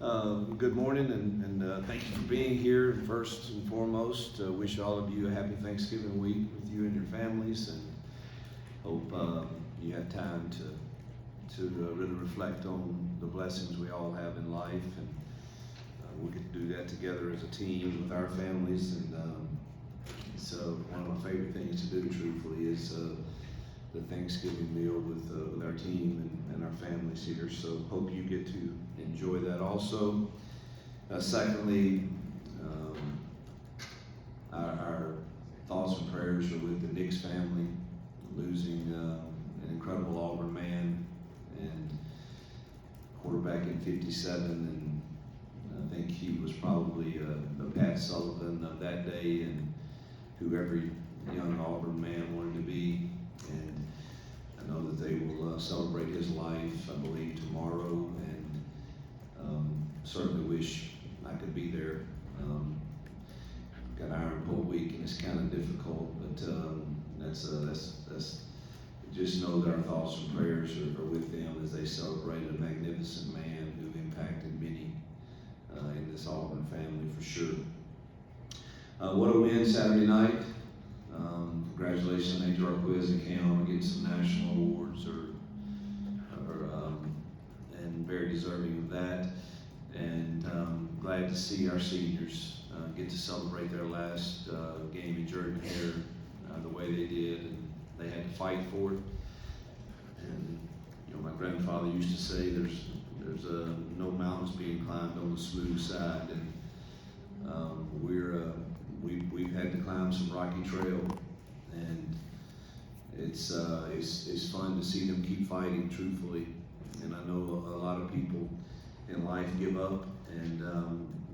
Good morning, and thank you for being here. First and foremost, wish all of you a happy Thanksgiving week with you and your families, and hope you have time to really reflect on the blessings we all have in life, and we get to do that together as a team with our families. And so one of my favorite things to do, truthfully, is the Thanksgiving meal with our team and our families here. So hope you get to enjoy that also. Secondly, our thoughts and prayers are with the Nix family, losing an incredible Auburn man and quarterback in 57, and I think he was probably the Pat Sullivan of that day, and who every young Auburn man wanted to be. And I know that they will celebrate his life, I believe, tomorrow, and certainly wish I could be there. Got Iron Pole week, and it's kind of difficult, but that's just know that our thoughts and prayers are with them as they celebrate a magnificent man who impacted many in this Auburn family for sure. What a win Saturday night. Congratulations on HR Quiz and Cam getting some national awards, and very deserving of that. And glad to see our seniors get to celebrate their last game in Jordan-Hare the way they did, and they had to fight for it. And my grandfather used to say there's no mountains being climbed on the smooth side, and we've had to climb some rocky trail, and it's fun to see them keep fighting, truthfully. And I know a lot of people in life give up, and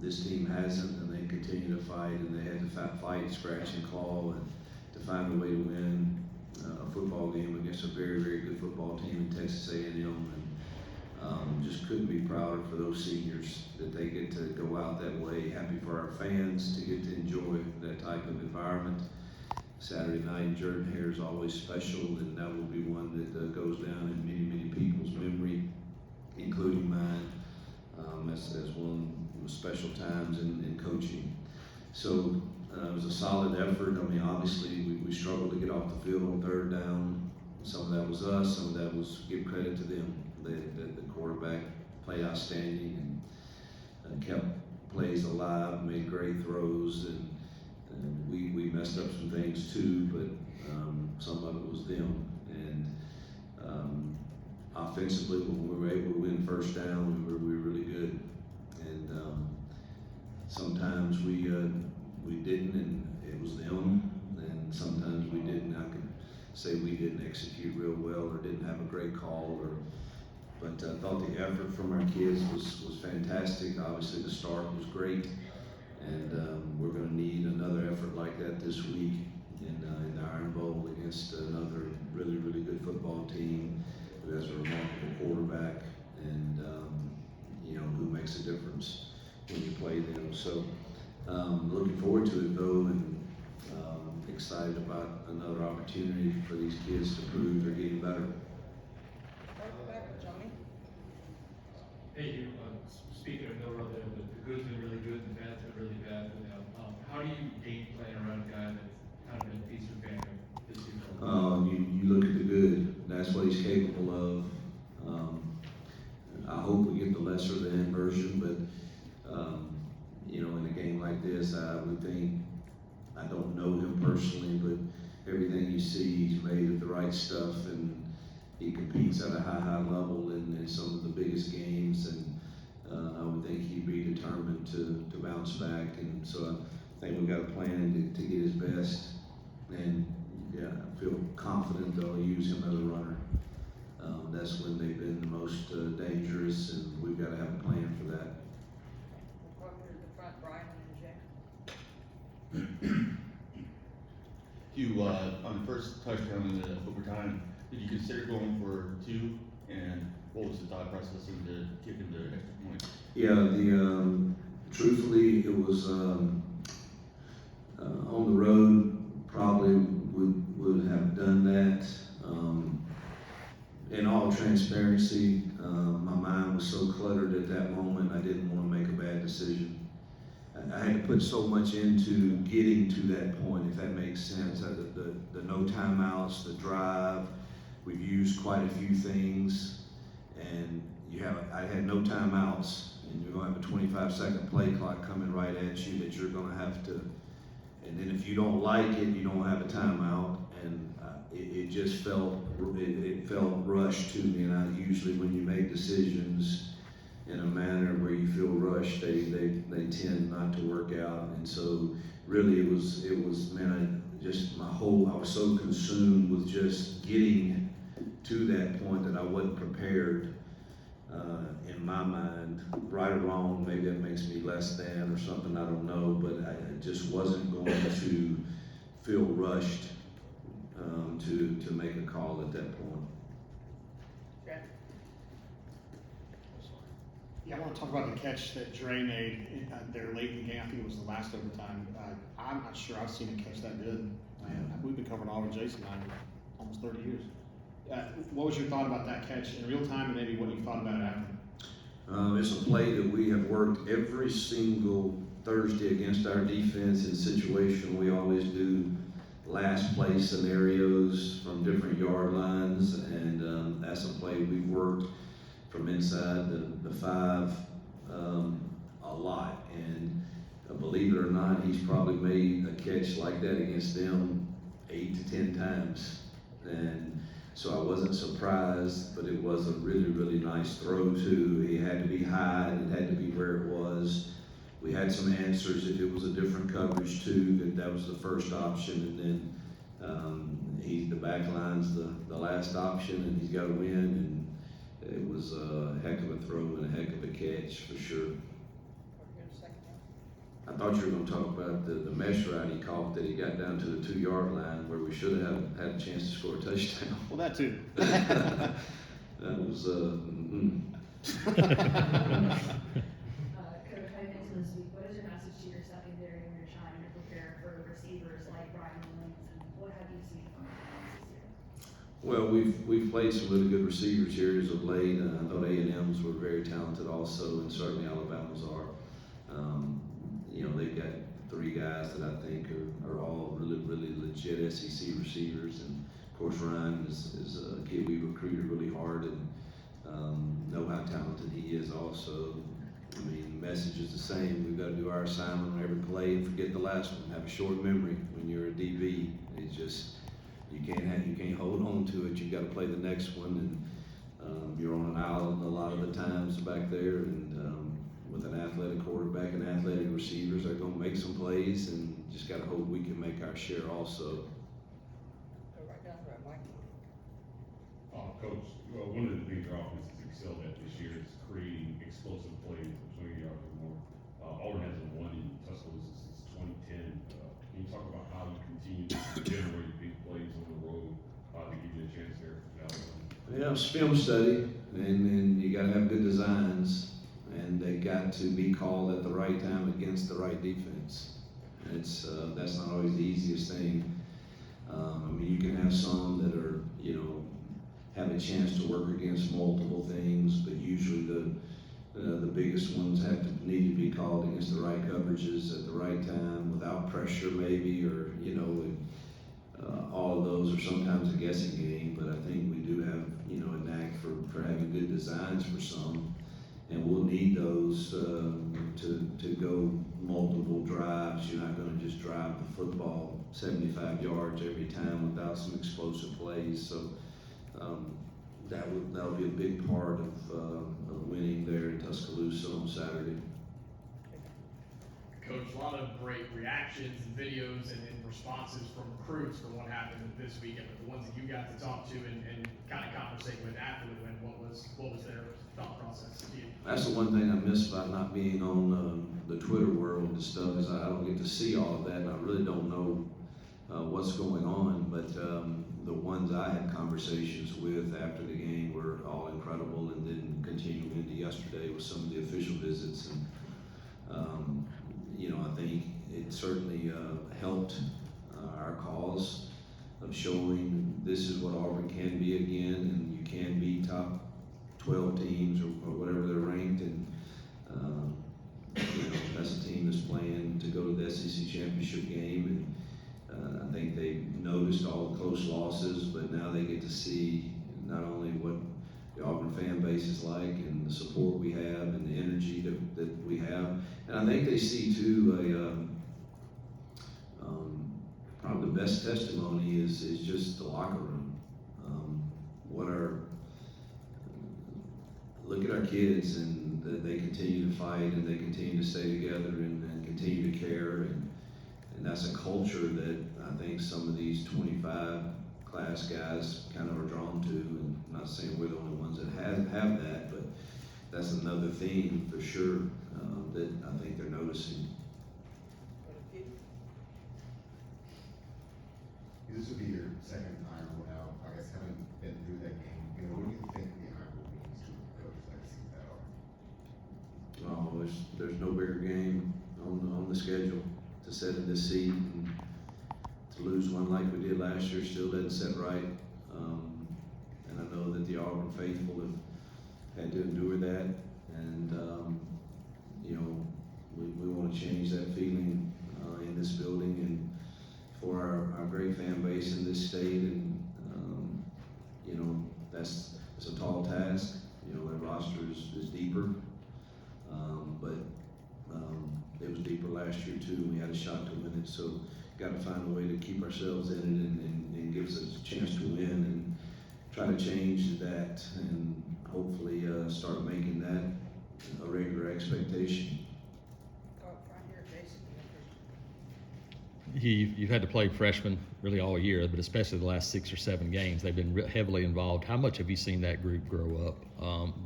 this team hasn't, and they continue to fight, and they had to fight, scratch and claw, and to find a way to win a football game against a very, very good football team in Texas A&M, and just couldn't be prouder for those seniors that they get to go out that way. Happy for our fans to get to enjoy that type of environment. Saturday night in Jordan-Hare is always special, and that will be one that goes down in many, many people's memory, including mine, as one of the special times in coaching. So it was a solid effort. I mean, obviously we struggled to get off the field on third down. Some of that was us, some of that was give credit to them. The quarterback played outstanding and kept plays alive, made great throws, and we messed up some things too, but some of it was them. And offensively, when we were able to win first down, we were really good. And sometimes we didn't, and it was them. And sometimes we didn't. I could say we didn't execute real well, or didn't have a great call, but I thought the effort from our kids was fantastic. Obviously, the start was great, and we're going to need another effort like that this week in the Iron Bowl against another really, really good football team who has a remarkable quarterback, and who makes a difference when you play them. So looking forward to it though, and excited about another opportunity for these kids to prove they're getting better. Hey, Hugh, speaking of no run there, but the good's been really good and the bad's been really bad for them. How do you game plan around a guy that's kind of been a piece of family this season? You look at the good. That's what he's capable of. I hope we get the lesser than version, but in a game like this, I would think, I don't know him personally, but everything you see, he's made of the right stuff, and he competes at a high level in some of the biggest games, and I would think he'd be determined to bounce back. And so I think we've got a plan to get his best, and yeah, I feel confident they'll use him as a runner. That's when they've been the most dangerous, and we've got to have a plan for that. Hugh, on the first touchdown in the overtime, did you consider going for two? And what was the thought process into kicking the extra point? Yeah, truthfully, it was on the road. Probably would have done that. In all transparency, my mind was so cluttered at that moment. I didn't want to bad decision. I had to put so much into getting to that point, if that makes sense. The no timeouts, the drive, we've used quite a few things, and I had no timeouts, and you're gonna have a 25-second play clock coming right at you that you're gonna have to, and then if you don't like it, you don't have a timeout, and it just felt rushed to me, and I usually, when you make decisions in a manner where you feel rushed, they tend not to work out. And so really it was man, I was so consumed with just getting to that point that I wasn't prepared in my mind. Right or wrong, maybe that makes me less than or something, I don't know, but I just wasn't going to feel rushed to make a call at that point. Yeah, I want to talk about the catch that Dre made there late in the game. I think it was the last overtime. I'm not sure I've seen a catch that good. We've been covering Auburn, Jason and I, almost 30 years. What was your thought about that catch in real time, and maybe what you thought about it after? It's a play that we have worked every single Thursday against our defense in situation. We always do last play scenarios from different yard lines, and that's a play we've worked from inside the 5 a lot. And believe it or not, he's probably made a catch like that against them 8 to 10 times. And so I wasn't surprised, but it was a really, really nice throw too. He had to be high, and it had to be where it was. We had some answers if it was a different coverage too, that was the first option, and then the back line's the last option, and he's got to win, and it was a heck of a throw and a heck of a catch for sure. I thought you were going to talk about the mesh route he caught that he got down to the 2-yard line where we should have had a chance to score a touchdown. Well, that too. That was Coach, heading into this week, what is your message to your secondary when you're trying to prepare for receivers like Brian Williams, and what have you seen from them this year? Well, we've played some really good receivers here as of late. I thought A&M's were very talented also, and certainly Alabama's are. They've got 3 guys that I think are all really, really legit SEC receivers, and of course Ryan is a kid we recruited really hard, and know how talented he is also. I mean, the message is the same. We've got to do our assignment on every play and forget the last one. Have a short memory when you're a DB. It's just you can't hold on to it. You've got to play the next one, and you're on an island a lot of the times back there. And with an athletic quarterback and athletic receivers, they're going to make some plays, and just got to hope we can make our share also. Coach, one of the things your offense has excelled at this year is creating explosive plays of 20 yards or more. Auburn hasn't won in Tuscaloosa since 2010. Can you talk about how you continue to generate big plays on the road to give you a chance there? Yeah, it's film study, and you got to have good designs, and they got to be called at the right time against the right defense. And that's not always the easiest thing. I mean, you can have some that are, have a chance to work against multiple things, but usually the biggest ones need to be called against the right coverages at the right time, without pressure maybe, or all of those are sometimes a guessing game. But I think we do have a knack for having good designs for some, and we'll need those to go multiple drives. You're not going to just drive the football 75 yards every time without some explosive plays. So that'll be a big part of winning there in Tuscaloosa on Saturday. Coach, a lot of great reactions and videos and responses from recruits for what happened this weekend, but the ones that you got to talk to and kind of conversate with after the win, what was their thought process to you? That's the one thing I miss about not being on the Twitter world and stuff, is I don't get to see all of that, and I really don't know what's going on. But the ones I had conversations with after the game were all incredible, and then continuing into yesterday with some of the official visits. And I think it certainly helped our cause of showing this is what Auburn can be again, and you can be top 12 teams or whatever they're ranked. And championship game, and I think they noticed all the close losses, but now they get to see not only what the Auburn fan base is like and the support we have and the energy that we have, and I think they see too probably the best testimony is just the locker room. Look at our kids, and that they continue to fight and they continue to stay together and continue to care, and that's a culture that I think some of these 25 class guys kind of are drawn to. And I'm not saying we're the only ones that have that, but that's another theme for sure that I think they're noticing. This would be your second time out, I guess, having been through that game. You know, what do you think the Iron Bowl means to the coach that sees that Auburn? Oh, there's no bigger game on the schedule to set in this seat, and to lose one like we did last year still doesn't set right. And I know that the Auburn faithful have had to endure that, and you know, we want to change that feeling in this building and for our great fan base in this state. And you know, it's a tall task. You know, our roster is deeper, but it was deeper last year too, and we had a shot to win it. So got to find a way to keep ourselves in it and give us a chance to win, and try to change that, and hopefully start making that a regular expectation. You've had to play freshmen really all year, but especially the last 6 or 7 games, they've been heavily involved. How much have you seen that group grow up,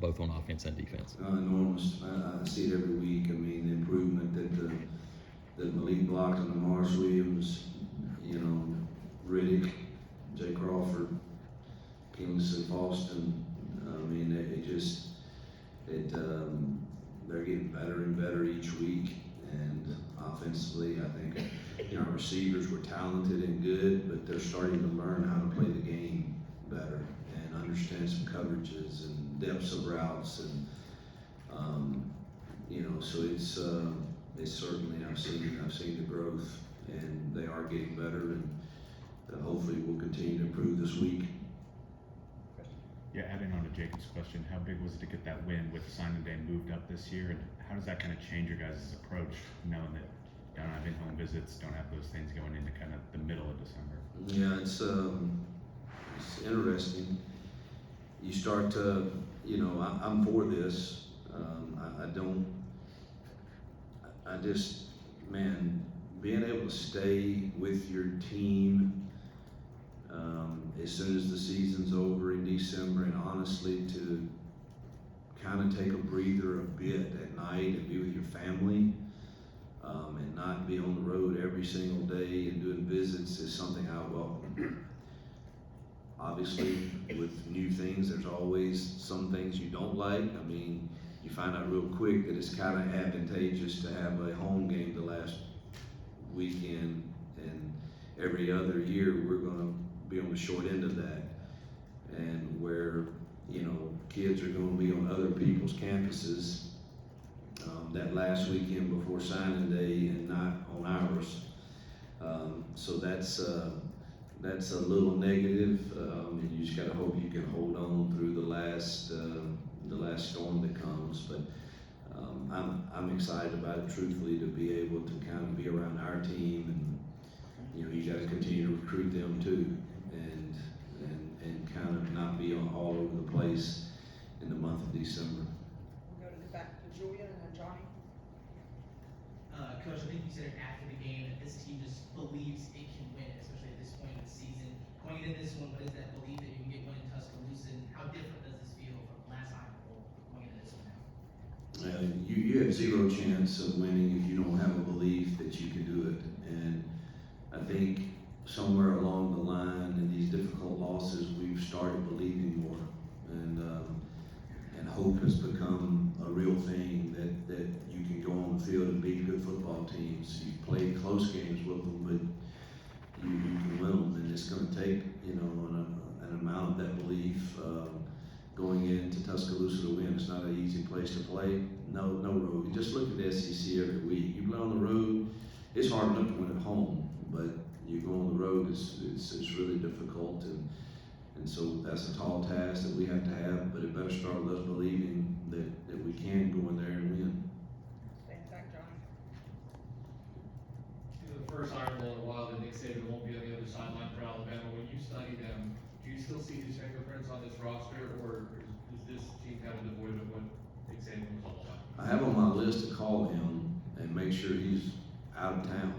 both on offense and defense? Enormous. I see it every week. I mean, the improvement that Malik Block and Lamar Williams, you know, Riddick, Jay Crawford, Kingsley Falston. I mean, they're getting better and better each week. And offensively, I think our receivers were talented and good, but they're starting to learn how to play the game better and understand some coverages and depths of routes, and you know, so it's certainly I've seen the growth, and they are getting better, and hopefully we'll continue to improve this week. Yeah, adding on to Jacob's question, how big was it to get that win with signing day moved up this year, and how does that kind of change your guys' approach, knowing that you don't have in-home visits, don't have those things going into kind of the middle of December? Yeah, it's interesting. You start to, you know, I'm for this. Being able to stay with your team as soon as the season's over in December, and honestly to kind of take a breather a bit at night and be with your family, and not be on the road every single day and doing visits is something I welcome. Obviously, with new things, there's always some things you don't like. I mean, you find out real quick that it's kind of advantageous to have a home game the last weekend, and every other year we're going to be on the short end of that, and where, you know, kids are going to be on other people's campuses that last weekend before signing day and not on ours. So that's a little negative, and you just got to hope you can hold on through the last storm that comes. But I'm excited about it, truthfully, to be able to kind of be around our team, and you know, you got to continue to recruit them too, and kind of not be all over the place in the month of December. We'll go to the back to Julia and then Johnny. Coach, I think you said it after the game that this team just believes it can win, especially at this point in the season. Going into this one, what is that belief that you can get one in Tuscaloosa, and how different does this feel from last time going into this one now? You have zero chance of winning if you don't have a belief that you can do it. And I think somewhere along the line in these difficult losses, we've started believing more, and hope has become a real thing, that you can go on the field and beat good football teams. You've played close games with them, but you can win them, and it's going to take, you know, an amount of that belief going into Tuscaloosa to win. It's not an easy place to play. No road. You just look at the SEC every week. You play on the road, it's hard enough to win at home, but you go on the road, it's really difficult, and so that's a tall task that we have to have, but it better start with us believing that we can go in there and win. Stand back, Johnny. The first Iron Bowl in a while that Nick Saban won't be on the other sideline for Alabama. When you study them, do you still see his fingerprints on this roster, or is this team kind of devoid of what Nick Saban was all about? I have on my list to call him and make sure he's out of town.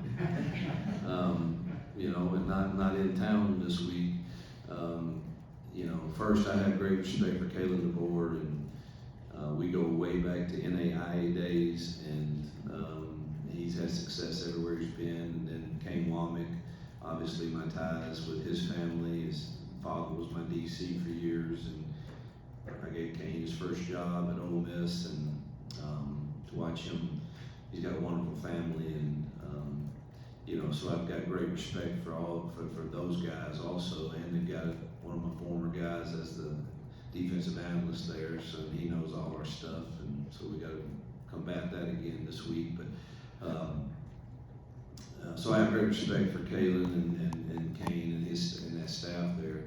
You know, and not in town this week. You know, first I have great respect for Kalen DeBoer, and we go way back to NAIA days, and he's had success everywhere he's been. And then Kane Womack, obviously my ties with his family. His father was my DC for years, and I gave Kane his first job at Ole Miss, and to watch him, he's got a wonderful family, and you know, so I've got great respect for those guys also, and they've got one of my former guys as the defensive analyst there, so he knows all our stuff, and so we got to combat that again this week. But so I have great respect for Kalen and Kane and that staff there.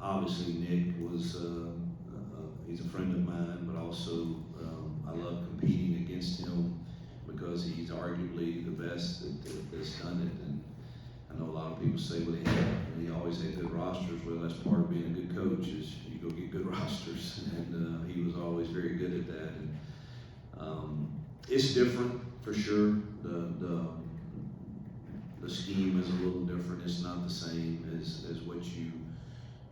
Obviously, Nick was he's a friend of mine, but also I love competing against him because he's arguably the best that's done it. And I know a lot of people say, well, he always had good rosters. Well, that's part of being a good coach is you go get good rosters, and he was always very good at that. And it's different for sure. The scheme is a little different. It's not the same as what you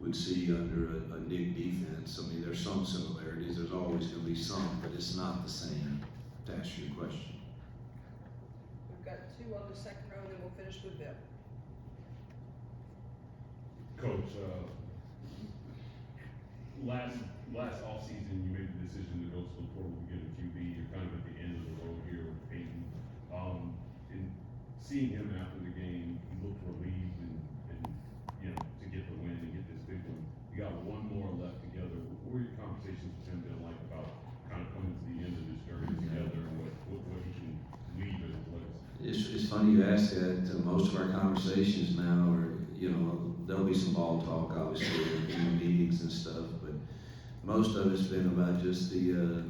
would see under a Nick defense. I mean, there's some similarities. There's always going to be some, but it's not the same. To answer your question. We've got two on the second row, then we'll finish with Bill. Coach, last offseason, you made the decision to go to the portal to get a QB. You're kind of at the end of the road here with Peyton. And seeing him after the game, he looked relieved and you know, to get the win and get this big one. You got one more left together. What were your conversations with him been like about kind of coming to the end of this journey together and what he can leave as a place? It's funny you ask that. Most of our conversations now are, you know, there'll be some ball talk, obviously, in meetings and stuff, but most of it's been about just the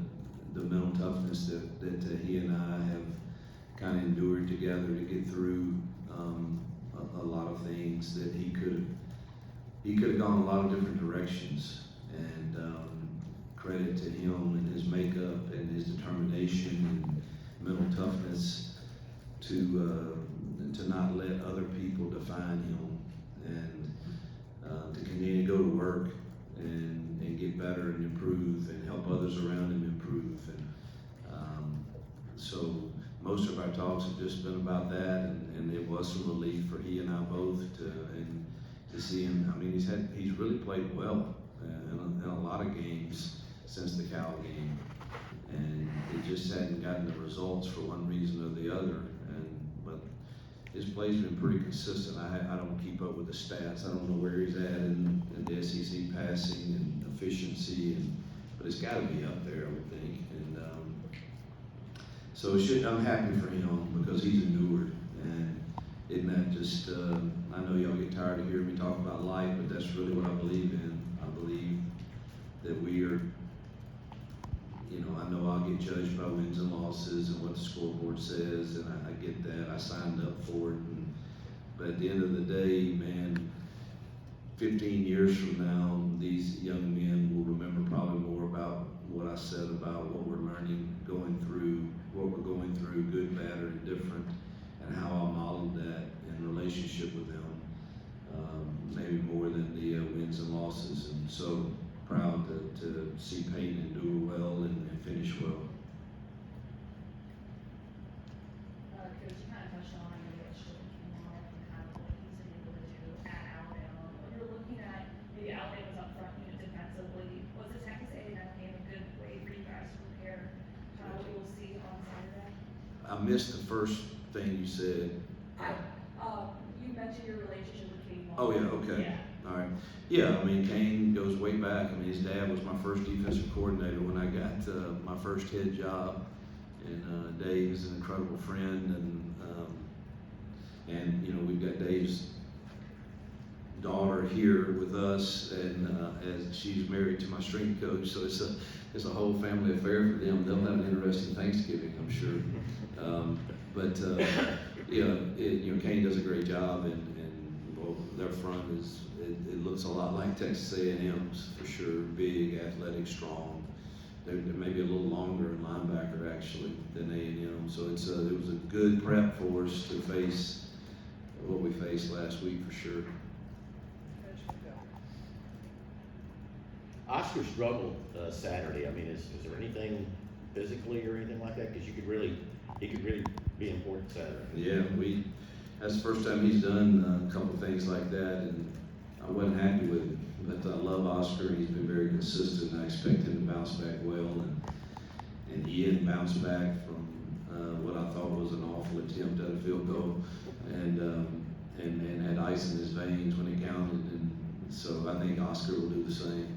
mental toughness that he and I have kind of endured together to get through a lot of things that he could have gone a lot of different directions, and credit to him and his makeup and his determination and mental toughness to not let other people define him, and to continue to go to work and get better and improve and help others around him improve. And so most of our talks have just been about that, and it was some relief for he and I both to see him. I mean, he's really played well in a lot of games since the Cal game, and it just hadn't gotten the results for one reason or the other. But his play's been pretty consistent. I don't keep up with the stats. I don't know where he's at in the SEC passing and efficiency, but it's got to be up there, I would think. And so I'm happy for him because he's endured. And isn't that just? I know y'all get tired of hearing me talk about life, but that's really what I believe in. I believe that we are. You know, I know I'll get judged by wins and losses and what the scoreboard says, and I get that. I signed up for it. But at the end of the day, man, 15 years from now, these young men will remember probably more about what I said about what we're learning, what we're going through, good, bad, or indifferent, and how I modeled that in relationship with them, maybe more than the wins and losses. And so proud to see Peyton endure well and finish well. Coach, you kind of touched on the relationship with Hugh and kind of what he's been able to do at Alabama. When you're looking at maybe Alabama's up front unit defensively, was the Texas A&M game a good way for you guys to prepare kind of what you'll see on Saturday? I missed the first thing you said. You mentioned your relationship with Kane. Oh yeah, okay. Yeah. All right. Yeah, I mean, Kane goes way back. I mean, his dad was my first defensive coordinator when I got my first head job, And Dave is an incredible friend, and you know, we've got Dave's daughter here with us, and as she's married to my strength coach, so it's a whole family affair for them. They'll have an interesting Thanksgiving, I'm sure. You know, Kane does a great job, and well, their front it looks a lot like Texas A&M's for sure. Big, athletic, strong. They're maybe a little longer in linebacker actually than A&M. So it was a good prep for us to face what we faced last week for sure. Oscar struggled Saturday. I mean, is there anything physically or anything like that? Because he could really be important Saturday. Yeah, that's the first time he's done a couple things like that, and I wasn't happy with it. But I love Oscar, and he's been very consistent. I expect him to bounce back well, and Ian bounced back from what I thought was an awful attempt at a field goal, and had ice in his veins when it counted. And so I think Oscar will do the same.